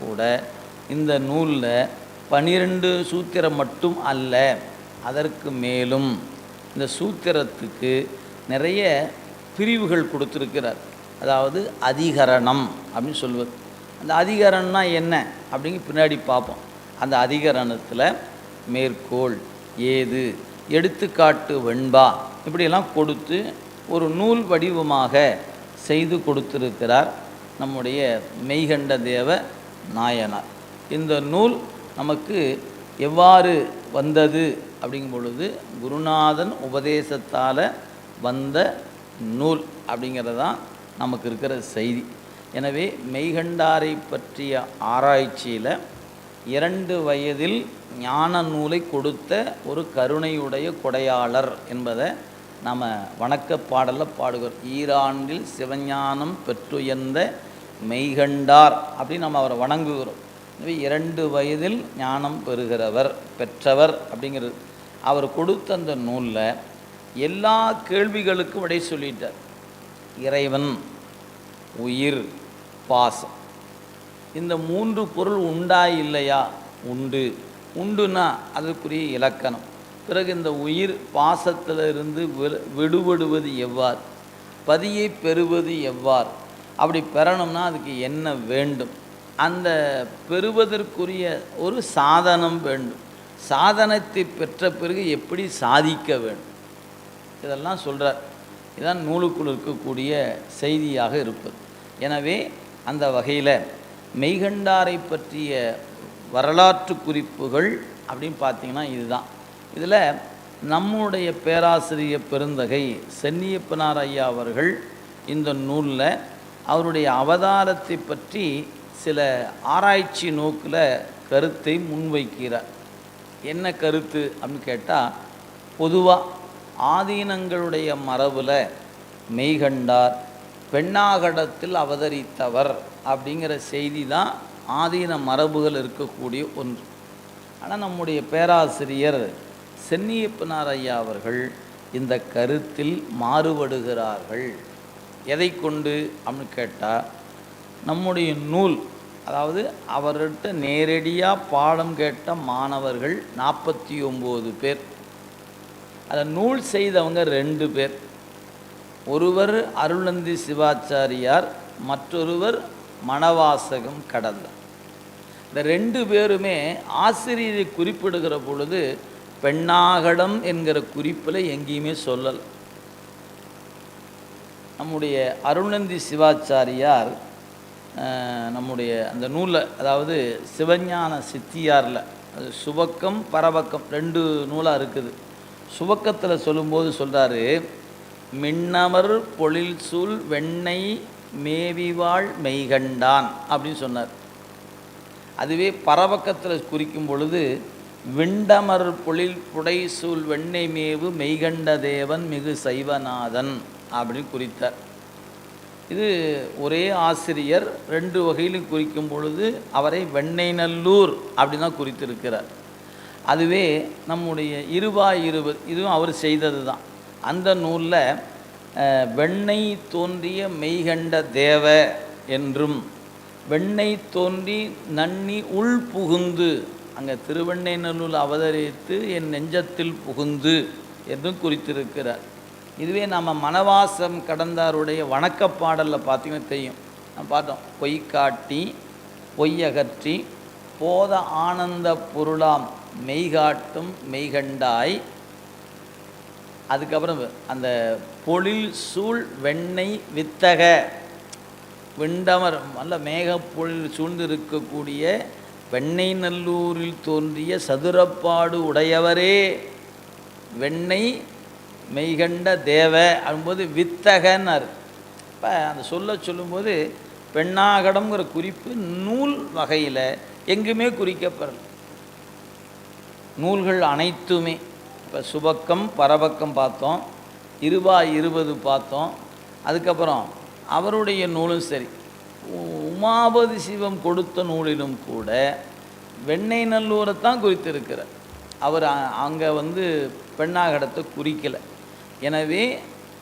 கூட இந்த நூலில் 12 சூத்திரம் மட்டும் அல்ல, அதற்கு மேலும் இந்த சூத்திரத்துக்கு நிறைய பிரிவுகள் கொடுத்துருக்கிறார். அதாவது அதிகரணம் அப்படின்னு சொல்வது. அந்த அதிகரணம்னா என்ன அப்படிங்க பின்னாடி பார்ப்போம். அந்த அதிகரணத்தில் மேற்கோள், ஏது, எடுத்துக்காட்டு, வெண்பா இப்படியெல்லாம் கொடுத்து ஒரு நூல் வடிவமாக செய்து கொடுத்திருக்கிறார் நம்முடைய மெய்கண்ட தேவ நாயனார். இந்த நூல் நமக்கு எவ்வாறு வந்தது அப்படிங்கும் பொழுது, குருநாதன் உபதேசத்தால் வந்த நூல் அப்படிங்கிறது தான் நமக்கு இருக்கிற செய்தி. எனவே மெய்கண்டாரை பற்றிய ஆராய்ச்சியில் 2 வயதில் ஞான நூலை கொடுத்த ஒரு கருணையுடைய கொடையாளர் என்பதை நாம் வணக்க பாடலில் பாடுகிறோம். ஈராண்டில் சிவஞானம் பெற்றுயர்ந்த மெய்கண்டார் அப்படின்னு நம்ம அவரை வணங்குகிறோம். எனவே 2 வயதில் ஞானம் பெற்றவர் அப்படிங்கிறது. அவர் கொடுத்த அந்த நூலில் எல்லா கேள்விகளுக்கும் விடை சொல்லிட்டார். இறைவன், உயிர், பாசம், இந்த 3 பொருள் உண்டா இல்லையா? உண்டுனா அதற்குரிய இலக்கணம். பிறகு இந்த உயிர் பாசத்திலிருந்து விடுபடுவது எவ்வாறு, பதியை பெறுவது எவ்வாறு, அப்படி பெறணும்னா அதுக்கு என்ன வேண்டும், அந்த பெறுவதற்குரிய ஒரு சாதனம் வேண்டும், சாதனத்தை பெற்ற பிறகு எப்படி சாதிக்க வேண்டும், இதெல்லாம் சொல்கிறார். இதுதான் நூலுக்குள் இருக்கக்கூடிய செய்தியாக இருப்பது. எனவே அந்த வகையில் மெய்கண்டாரை பற்றிய வரலாற்று குறிப்புகள் அப்படின்னு பார்த்திங்கன்னா இதுதான். இதில் நம்முடைய பேராசிரியர் பெருந்தகை சென்னியப்பனார் ஐயா அவர்கள் இந்த நூலில் அவருடைய அவதாரத்தை பற்றி சில ஆராய்ச்சி நோக்கில் கருத்தை முன்வைக்கிறார். என்ன கருத்து அப்படின்னு கேட்டால், பொதுவாக ஆதீனங்களுடைய மரபில் மெய்கண்டார் பெண்ணாகடத்தில் அவதரித்தவர் அப்படிங்கிற செய்தி தான் ஆதீன மரபுகள் இருக்கக்கூடிய ஒன்று. ஆனால் நம்முடைய பேராசிரியர் சென்னியப்பனார் ஐயா அவர்கள் இந்த கருத்தில் மாறுபடுகிறார்கள். எதை கொண்டு அப்படின்னு கேட்டால், நம்முடைய நூல், அதாவது அவர்கிட்ட நேரடியாக பாடம் கேட்ட மாணவர்கள் 49 பேர், அதில் நூல் செய்தவங்க 2 பேர். ஒருவர் அருள்நந்தி சிவாச்சாரியார், மற்றொருவர் மணவாசகம் கடந்தார். இந்த 2 பேருமே ஆசிரியரை குறிப்பிடுகிற பொழுது பெண்ணாகடம் என்கிற குறிப்பில் எங்கேயுமே சொல்லலை. நம்முடைய அருள்நந்தி சிவாச்சாரியார் நம்முடைய அந்த நூலில், அதாவது சிவஞான சித்தியாரில், அது சுபக்கம் பரபக்கம் 2 நூலாக இருக்குது. சுபக்கத்தில் சொல்லும்போது சொல்கிறாரு, மின்னமர் பொழில் சூழ் வெண்ணெய் மேவிவாள் மெய்கண்டான் அப்படின்னு சொன்னார். அதுவே பரபக்கத்தில் குறிக்கும் பொழுது விண்டமர் பொழில் புடை சூழ் வெண்ணெய் மேவு மெய்கண்ட தேவன் மிகு சைவநாதன் அப்படின்னு குறித்தார். இது ஒரே ஆசிரியர் 2 வகையிலும் குறிக்கும் பொழுது அவரை வெண்ணெய் நல்லூர் அப்படின்னு தான் குறித்திருக்கிறார். அதுவே நம்முடைய 20 இதுவும் அவர் செய்தது தான். அந்த நூலில் வெண்ணெய் தோன்றிய மெய்கண்ட தேவ என்றும், வெண்ணெய் தோன்றி நன்னி உள் புகுந்து, அங்கே திருவெண்ணெய்நல்லூர் அவதரித்து என் நெஞ்சத்தில் புகுந்து என்றும் குறித்திருக்கிறார். இதுவே நம்ம மணவாசம் கடந்தாருடைய வணக்கப்பாடலில் பார்த்திங்கன்னா தெரியும். நம்ம பார்த்தோம், பொய் காட்டி பொய்யகற்றி போத ஆனந்த பொருளாம் மெய்காட்டும் மெய்கண்டாய், அதுக்கப்புறம் அந்த பொழில் சூழ் வெண்ணெய் வித்தக, விண்டமர் நல்ல மேகப்பொழில் சூழ்ந்து இருக்கக்கூடிய வெண்ணெய் நல்லூரில் தோன்றிய சதுரப்பாடு உடையவரே வெண்ணெய் மெய்கண்ட தேவ அப்படின்போது வித்தகன்னார். இப்போ அந்த சொல்லும்போது பெண்ணாகடம்ங்கிற குறிப்பு நூல் வகையில் எங்குமே குறிக்கப்படலை. நூல்கள் அனைத்துமே, இப்போ சுபக்கம் பரபக்கம் பார்த்தோம், 20 பார்த்தோம். அதுக்கப்புறம் அவருடைய நூலும் சரி, உமாபதி சிவம் கொடுத்த நூலிலும் கூட வெண்ணெய் நல்லூரை தான் குறித்திருக்கிறார். அவர் அங்கே பெண்ணாகடத்தை குறிக்கலை. எனவே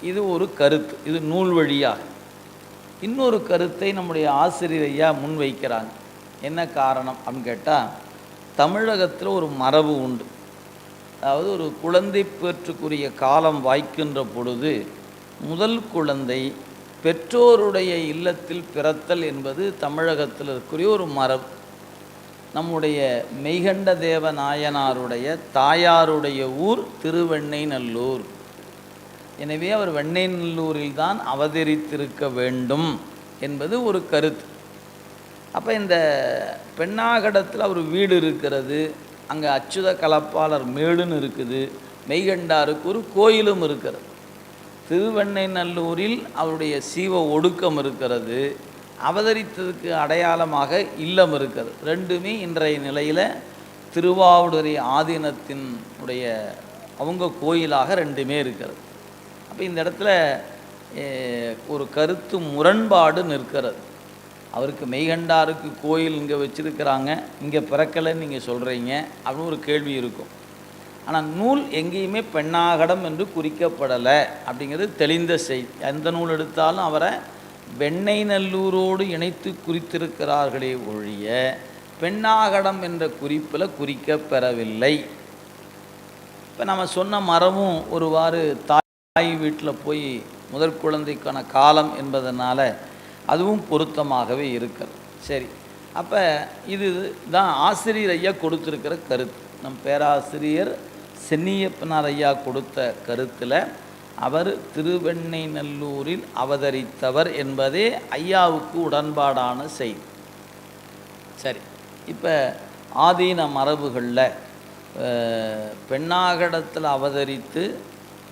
இது ஒரு கருத்து, இது நூல் வழியாக. இன்னொரு கருத்தை நம்முடைய ஆசிரியர் ஐயா முன்வைக்கிறாங்க. என்ன காரணம் அப்படின்னு கேட்டால், தமிழகத்தில் ஒரு மரபு உண்டு. அதாவது ஒரு குழந்தை பேற்றுக்குரிய காலம் வாய்க்கின்ற பொழுது முதல் குழந்தை பெற்றோருடைய இல்லத்தில் பிறத்தல் என்பது தமிழகத்தில் இருக்கக்கூடிய ஒரு மரபு. நம்முடைய மெய்கண்ட தேவ நாயனாருடைய தாயாருடைய ஊர் திருவெண்ணைநல்லூர். எனவே அவர் வெண்ணைநல்லூரில் தான் அவதரித்திருக்க வேண்டும் என்பது ஒரு கருத்து. அப்போ இந்த பெண்ணாகடத்தில் அவர் வீடு இருக்கிறது, அங்கே அச்சுத கலப்பாளர் மேடுன்னு இருக்குது, மெய்கண்டாருக்கு ஒரு கோயிலும் இருக்கிறது. திருவெண்ணைநல்லூரில் அவருடைய சீவ ஒடுக்கம் இருக்கிறது, அவதரித்ததுக்கு அடையாளமாக இல்லம் இருக்கிறது. ரெண்டுமே இன்றைய நிலையில் திருவாவடுதுறை ஆதீனத்தின் உடைய அவங்க கோயிலாக ரெண்டுமே இருக்கிறது. அப்போ இந்த இடத்துல ஒரு கருத்து முரண்பாடு நிற்கிறது. அவருக்கு மெய்கண்டாருக்கு கோயில் இங்கே வச்சுருக்கிறாங்க, இங்கே பிறக்கலைன்னு நீங்கள் சொல்கிறீங்க அப்படின்னு ஒரு கேள்வி இருக்கும். ஆனால் நூல் எங்கேயுமே பெண்ணாகடம் என்று குறிக்கப்படலை அப்படிங்கிறது தெளிந்த செய்தி. எந்த நூல் எடுத்தாலும் அவரை வெண்ணைநல்லூரோடு இணைத்து குறித்திருக்கிறார்களே ஒழிய பெண்ணாகடம் என்ற குறிப்பில் குறிக்கப்பெறவில்லை. இப்போ நம்ம சொன்ன மரமும் ஒருவாறு தாய் வீட்டில் போய் முதல் குழந்தைக்கான காலம் என்பதனால அதுவும் பொருத்தமாகவே இருக்கிறது. சரி, அப்போ இது தான் ஆசிரியர் ஐயா கொடுத்துருக்கிற கருத்து. நம் பேராசிரியர் சென்னியப்பனார் ஐயா கொடுத்த கருத்தில் அவர் திருவெண்ணைநல்லூரில் அவதரித்தவர் என்பதே ஐயாவுக்கு உடன்பாடான செய்தி. சரி, இப்போ ஆதீன மரபுகளில் பெண்ணாகடத்தில் அவதரித்து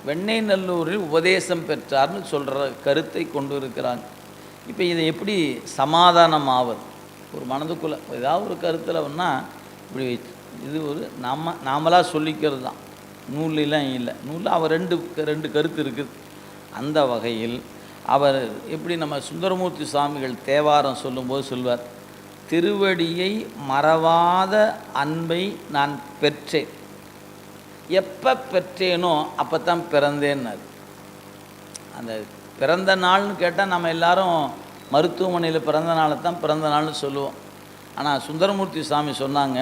வெண்ணைநல்லூரில் உபதேசம் பெற்றார்னு சொல்கிற கருத்தை கொண்டு இருக்கிறாங்க. இப்போ இதை எப்படி சமாதானம் ஆவது? ஒரு மனதுக்குள்ளே ஏதாவது ஒரு கருத்தில் வந்தால் இப்படி இது ஒரு நாமளாக சொல்லிக்கிறது தான், நூல்லாம் இல்லை. நூலில் அவர் ரெண்டு கருத்து இருக்குது. அந்த வகையில் அவர் எப்படி நம்ம சுந்தரமூர்த்தி சுவாமிகள் தேவாரம் சொல்லும்போது சொல்வார், திருவடியை மறவாத அன்பை நான் பெற்றேன், எப்போ பெற்றேனோ அப்போ தான் பிறந்தேன்னாரு. அந்த பிறந்த நாள்னு கேட்டால் நம்ம எல்லாரும் மருத்துவமனையில் பிறந்த நாளை தான் பிறந்த நாள்னு சொல்லுவோம். ஆனால் சுந்தரமூர்த்தி சுவாமி சொன்னாங்க,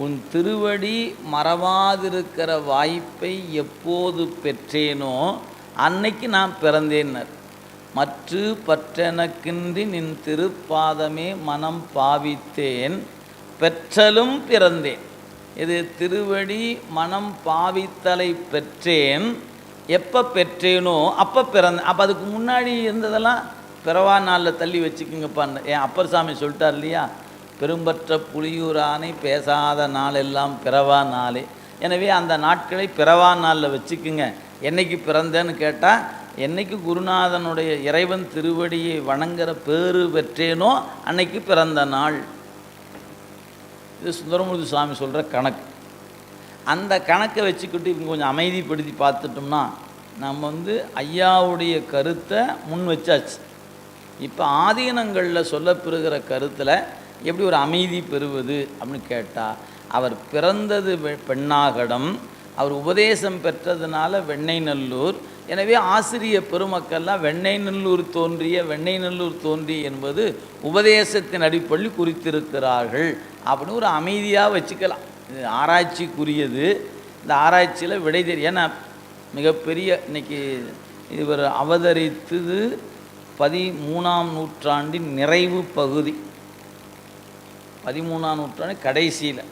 உன் திருவடி மறவாதிருக்கிற வாய்ப்பை எப்போது பெற்றேனோ அன்னைக்கு நான் பிறந்தேன்னார். மற்று பற்றெனக்கின்றி நின் திருப்பாதமே மனம் பாவித்தேன், பெற்றலும் பிறந்தேன். இது திருவடி மனம் பாவித்தலை பெற்றேன், எப்போ பெற்றேனோ அப்போ பிறந்தேன். அப்போ அதுக்கு முன்னாடி இருந்ததெல்லாம் பிறவா நாளில் தள்ளி வச்சுக்குங்கப்பான்னு என் அப்பர் சாமி சொல்லிட்டார் இல்லையா, பெரும்பற்ற புலியூரானை பேசாத நாளெல்லாம் பிறவா நாளே. எனவே அந்த நாட்களை பிறவா நாளில் வச்சுக்குங்க. என்னைக்கு பிறந்தேன்னு கேட்டால், என்னைக்கு குருநாதனுடைய இறைவன் திருவடியை வணங்குற பேறு பெற்றேனோ அன்னைக்கு பிறந்த நாள். இது சுந்தரமூர்த்தி சுவாமி சொல்கிற கணக்கு. அந்த கணக்கை வச்சுக்கிட்டு இவங்க கொஞ்சம் அமைதிப்படுத்தி பார்த்துட்டோம்னா நம்ம ஐயாவுடைய கருத்தை முன் வச்சாச்சு. இப்போ ஆதீனங்களில் சொல்லப்பெறுகிற கருத்தில் எப்படி ஒரு அமைதி பெறுவது அப்படின்னு கேட்டால், அவர் பிறந்தது பெண்ணாகடம், அவர் உபதேசம் பெற்றதுனால வெண்ணைநல்லூர். எனவே ஆசிரிய பெருமக்கள்லாம் வெண்ணைநல்லூர் தோன்றிய என்பது உபதேசத்தின் அடிப்படையில் குறித்திருக்கிறார்கள் அப்படின்னு ஒரு அமைதியாக வச்சுக்கலாம். இது ஆராய்ச்சிக்குரியது. இந்த ஆராய்ச்சியில் விடை தெரியும். ஏன்னா மிகப்பெரிய இன்றைக்கி இவர் அவதரித்தது 13ஆம் நூற்றாண்டின் நிறைவு பகுதி, 13ஆம் நூற்றாண்டு கடைசியில்.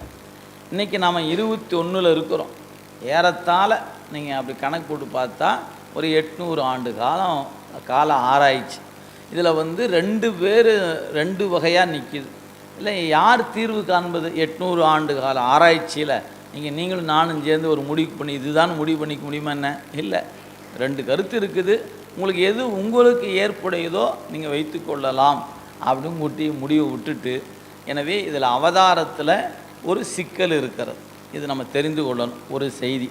இன்றைக்கி நாம் 21ல் இருக்கிறோம். ஏறத்தாழ நீங்கள் அப்படி கணக்கு போட்டு பார்த்தா ஒரு 800 ஆண்டு கால ஆராய்ச்சி. இதில் ரெண்டு வகையாக நிற்கிது. இல்லை யார் தீர்வு காண்பது? 800 ஆண்டு கால ஆராய்ச்சியில் நீங்களும் நானும் சேர்ந்து ஒரு முடிவு பண்ணி இதுதான் முடிவு பண்ணிக்க முடியுமா? என்ன இல்லை, ரெண்டு கருத்து இருக்குது. உங்களுக்கு எது உங்களுக்கு ஏற்புடையதோ நீங்கள் வைத்து கொள்ளலாம் அப்படின்னு முடிவை விட்டுட்டு, எனவே இதில் அவதாரத்தில் ஒரு சிக்கல் இருக்கிறது. இது நம்ம தெரிந்து கொள்ளணும் ஒரு செய்தி.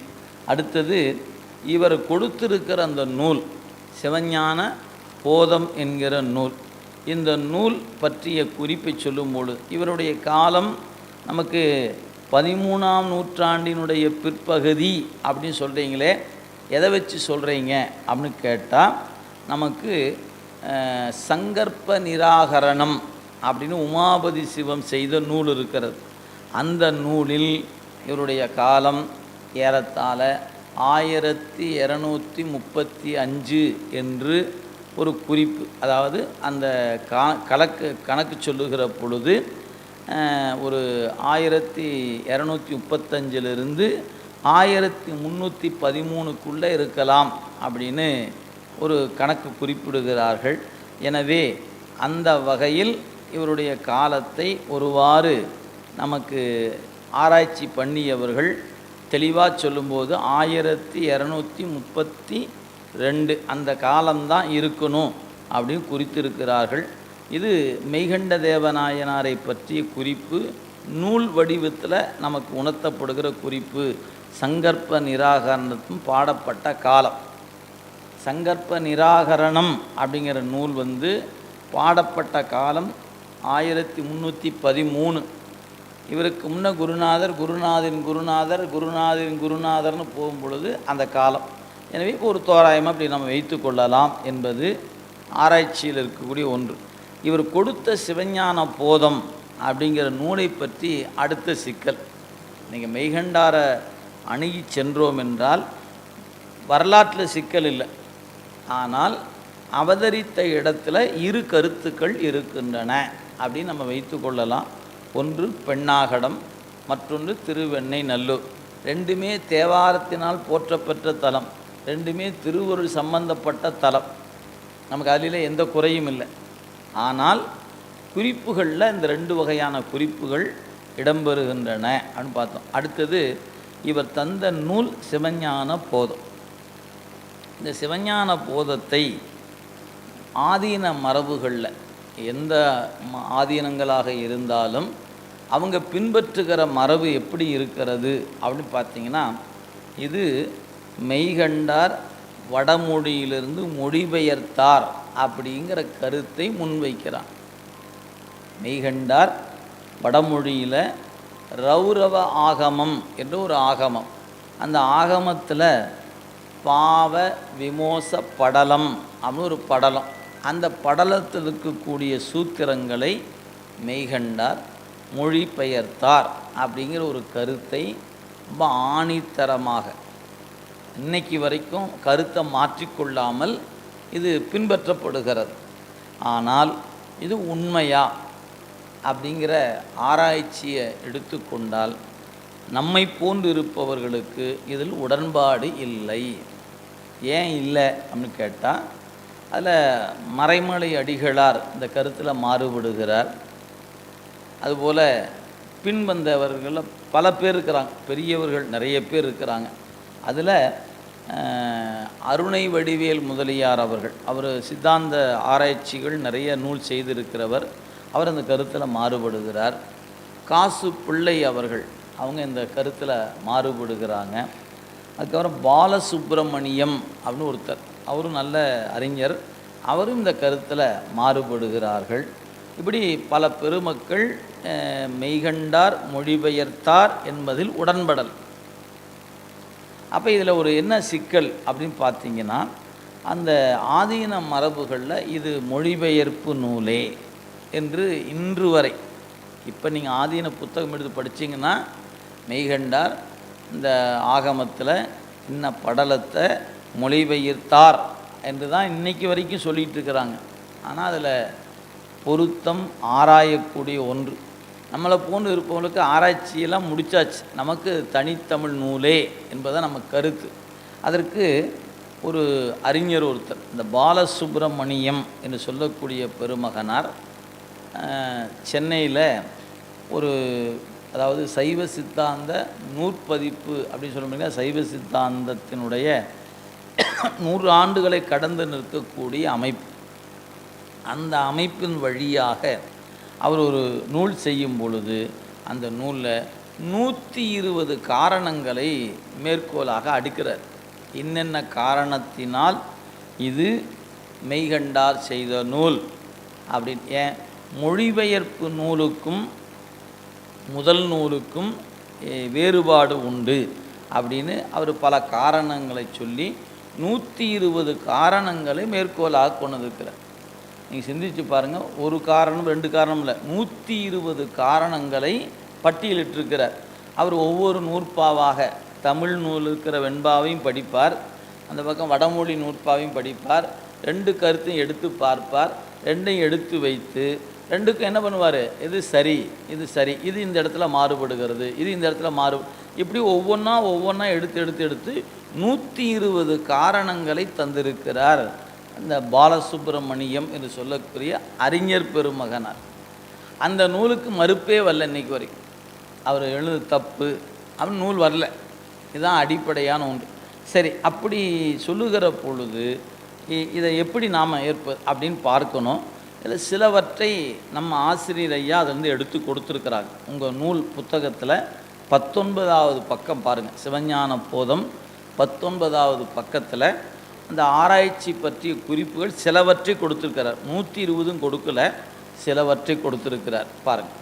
அடுத்தது, இவர் கொடுத்திருக்கிற அந்த நூல் சிவஞான போதம் என்கிற நூல். இந்த நூல் பற்றிய குறிப்பை சொல்லும்பொழுது இவருடைய காலம் நமக்கு 13ஆம் நூற்றாண்டினுடைய பிற்பகுதி அப்படின்னு சொல்கிறீங்களே, எதை வச்சு சொல்கிறீங்க அப்படின்னு கேட்டால், நமக்கு சங்கற்ப நிராகரணம் அப்படின்னு உமாபதி சிவம் செய்த நூல் இருக்கிறது. அந்த நூலில் இவருடைய காலம் ஏறத்தாழ 1235 என்று ஒரு குறிப்பு. அதாவது அந்த கணக்கு சொல்லுகிற பொழுது ஒரு 1235 1313 இருக்கலாம் அப்படின்னு ஒரு கணக்கு குறிப்பிடுகிறார்கள். எனவே அந்த வகையில் இவருடைய காலத்தை ஒருவாறு நமக்கு ஆராய்ச்சி பண்ணியவர்கள் தெளிவாக சொல்லும்போது 1232 அந்த காலம்தான் இருக்கணும் அப்படின்னு குறித்திருக்கிறார்கள். இது மெய்கண்ட தேவநாயனாரை பற்றிய குறிப்பு, நூல் வடிவத்தில் நமக்கு உணர்த்தப்படுகிற குறிப்பு. சங்கற்ப நிராகரணத்தும் பாடப்பட்ட காலம். சங்கற்ப நிராகரணம் அப்படிங்கிற நூல் பாடப்பட்ட காலம் 1313. இவருக்கு முன்ன குருநாதர்னு போகும் பொழுது அந்த காலம். எனவே ஒரு தோராயமாக அப்படி நம்ம வைத்து கொள்ளலாம் என்பது ஆராய்ச்சியில் இருக்கக்கூடிய ஒன்று. இவர் கொடுத்த சிவஞான போதம் அப்படிங்கிற நூலை பற்றி அடுத்த சிக்கல். நீங்கள் மெய்கண்டார அணுகி சென்றோம் என்றால் வரலாற்றில் சிக்கல் இல்லை. ஆனால் அவதரித்த இடத்துல இரு கருத்துக்கள் இருக்கின்றன அப்படின்னு நம்ம வைத்து கொள்ளலாம். ஒன்று பெண்ணாகடம், மற்றொன்று திருவெண்ணெய்நல்லூர். ரெண்டுமே தேவாரத்தினால் போற்றப்பெற்ற தலம், ரெண்டுமே திருவருள் சம்பந்தப்பட்ட தலம். நமக்கு அதில் எந்த குறையும் இல்லை. ஆனால் குறிப்புகளில் இந்த 2 வகையான குறிப்புகள் இடம்பெறுகின்றன அப்படின்னு பார்த்தோம். அடுத்தது இவர் தந்த நூல் சிவஞான போதம். இந்த சிவஞான போதத்தை ஆதீன மரபுகளில் எந்த ஆதீனங்களாக இருந்தாலும் அவங்க பின்பற்றுகிற மரபு எப்படி இருக்கிறது அப்படின்னு பார்த்தீங்கன்னா, இது மெய்கண்டார் வடமொழியிலிருந்து மொழிபெயர்த்தார் அப்படிங்கிற கருத்தை முன்வைக்கிறார். மெய்கண்டார் வடமொழியில் ரௌரவ ஆகமம் என்று ஒரு ஆகமம், அந்த ஆகமத்தில் பாவ விமோச படலம் அப்படின்னு ஒரு படலம், அந்த படலத்தில் இருக்கக்கூடிய சூத்திரங்களை மெய்கண்டார் மொழிபெயர்த்தார் அப்படிங்கிற ஒரு கருத்தை ரொம்ப ஆணித்தரமாக இன்னைக்கு வரைக்கும் கருத்தை மாற்றிக்கொள்ளாமல் இது பின்பற்றப்படுகிறது. ஆனால் இது உண்மையா அப்படிங்கிற ஆராய்ச்சியை எடுத்துக்கொண்டால் நம்மை போன்று இருப்பவர்களுக்கு இதில் உடன்பாடு இல்லை. ஏன் இல்லை அப்படின்னு கேட்டால், அதில் மறைமலை அடிகளார் இந்த கருத்தில் மாறுபடுகிறார். அதுபோல் பின்வந்தவர்கள் பல பேர் இருக்கிறாங்க, பெரியவர்கள் நிறைய பேர் இருக்கிறாங்க. அதில் அருணை வடிவேல் முதலியார் அவர் சித்தாந்த ஆராய்ச்சிகள் நிறைய நூல் செய்திருக்கிறவர். அவர் அந்த கருத்தில் மாறுபடுகிறார். காசு பிள்ளை அவங்க இந்த கருத்தில் மாறுபடுகிறாங்க. அதுக்கப்புறம் பாலசுப்பிரமணியம் அப்படின்னு ஒருத்தர், அவரும் நல்ல அறிஞர், அவரும் இந்த கருத்தில் மாறுபடுகிறார்கள். இப்படி பல பெருமக்கள் மெய்கண்டார் மொழிபெயர்த்தார் என்பதில் உடன்படல். அப்போ இதில் ஒரு என்ன சிக்கல் அப்படின்னு பார்த்தீங்கன்னா, அந்த ஆதீன மரபுகளில் இது மொழிபெயர்ப்பு நூலே என்று இன்று வரை, இப்போ நீங்கள் ஆதீன புத்தகம் எடுத்து படித்தீங்கன்னா மெய்கண்டார் இந்த ஆகமத்தில் இன்ன படலத்தை மொழிபெயர்த்தார் என்று தான் இன்றைக்கு வரைக்கும் சொல்லிகிட்டு இருக்கிறாங்க. ஆனால் அதில் பொருத்தம் ஆராயக்கூடிய ஒன்று. நம்மளை போன்று இருப்பவங்களுக்கு ஆராய்ச்சியெல்லாம் முடித்தாச்சு, நமக்கு தனித்தமிழ் நூலே என்பதுதான் நம்ம கருத்து. அதற்கு ஒரு அறிஞர் ஒருத்தர், இந்த பாலசுப்பிரமணியம் என்று சொல்லக்கூடிய பெருமகனார் சென்னையில் ஒரு, அதாவது சைவ சித்தாந்த நூற்பதிப்பு அப்படின்னு சொல்ல, சைவ சித்தாந்தத்தினுடைய 100 ஆண்டுகளை கடந்து நிற்கக்கூடிய அமைப்பு. அந்த அமைப்பின் வழியாக அவர் ஒரு நூல் செய்யும் பொழுது அந்த நூலில் 120 காரணங்களை மேற்கோளாக அடுக்கிறார். என்னென்ன காரணத்தினால் இது மெய்கண்டார் செய்த நூல் அப்படின்னு. ஏன் மொழிபெயர்ப்பு நூலுக்கும் முதல் நூலுக்கும் வேறுபாடு உண்டு அப்படின்னு அவர் பல காரணங்களை சொல்லி 120 காரணங்களை மேற்கோளாக கொண்டிருக்கிறார். நீங்கள் சிந்திச்சு பாருங்கள், ஒரு காரணம் 2 காரணம் இல்லை, 120 காரணங்களை பட்டியலிட்டிருக்கிறார். அவர் ஒவ்வொரு நூற்பாவாக தமிழ் நூல் இருக்கிற வெண்பாவையும் படிப்பார், அந்த பக்கம் வடமொழி நூற்பாவையும் படிப்பார், 2 கருத்தையும் எடுத்து பார்ப்பார், 2ஐயும் எடுத்து வைத்து 2க்கும் என்ன பண்ணுவார், இது சரி, இது சரி, இது இந்த இடத்துல மாறுபடுகிறது, இது இந்த இடத்துல இப்படி ஒவ்வொன்றா எடுத்து 120 காரணங்களை தந்திருக்கிறார் அந்த பாலசுப்ரமணியம் என்று சொல்லக்கூடிய அறிஞர் பெருமகனார். அந்த நூலுக்கு மறுப்பே வரல இன்னைக்கு வரைக்கும். அவர் எழுது தப்பு அப்படின்னு நூல் வரல. இதுதான் அடிப்படையான ஒன்று. சரி, அப்படி சொல்லுகிற பொழுது இதை எப்படி நாம் ஏற்பது அப்படின்னு பார்க்கணும். இதில் சிலவற்றை நம்ம ஆசிரியர் ஐயா அதை எடுத்து கொடுத்துருக்கிறாங்க. உங்கள் நூல் புத்தகத்தில் 19வது பக்கம் பாருங்கள், சிவஞான போதம் 19வது பக்கத்தில் அந்த ஆராய்ச்சி பற்றிய குறிப்புகள் சிலவற்றை கொடுத்துருக்கிறார். 120 கொடுக்கல, சிலவற்றை கொடுத்துருக்கிறார் பாருங்கள்.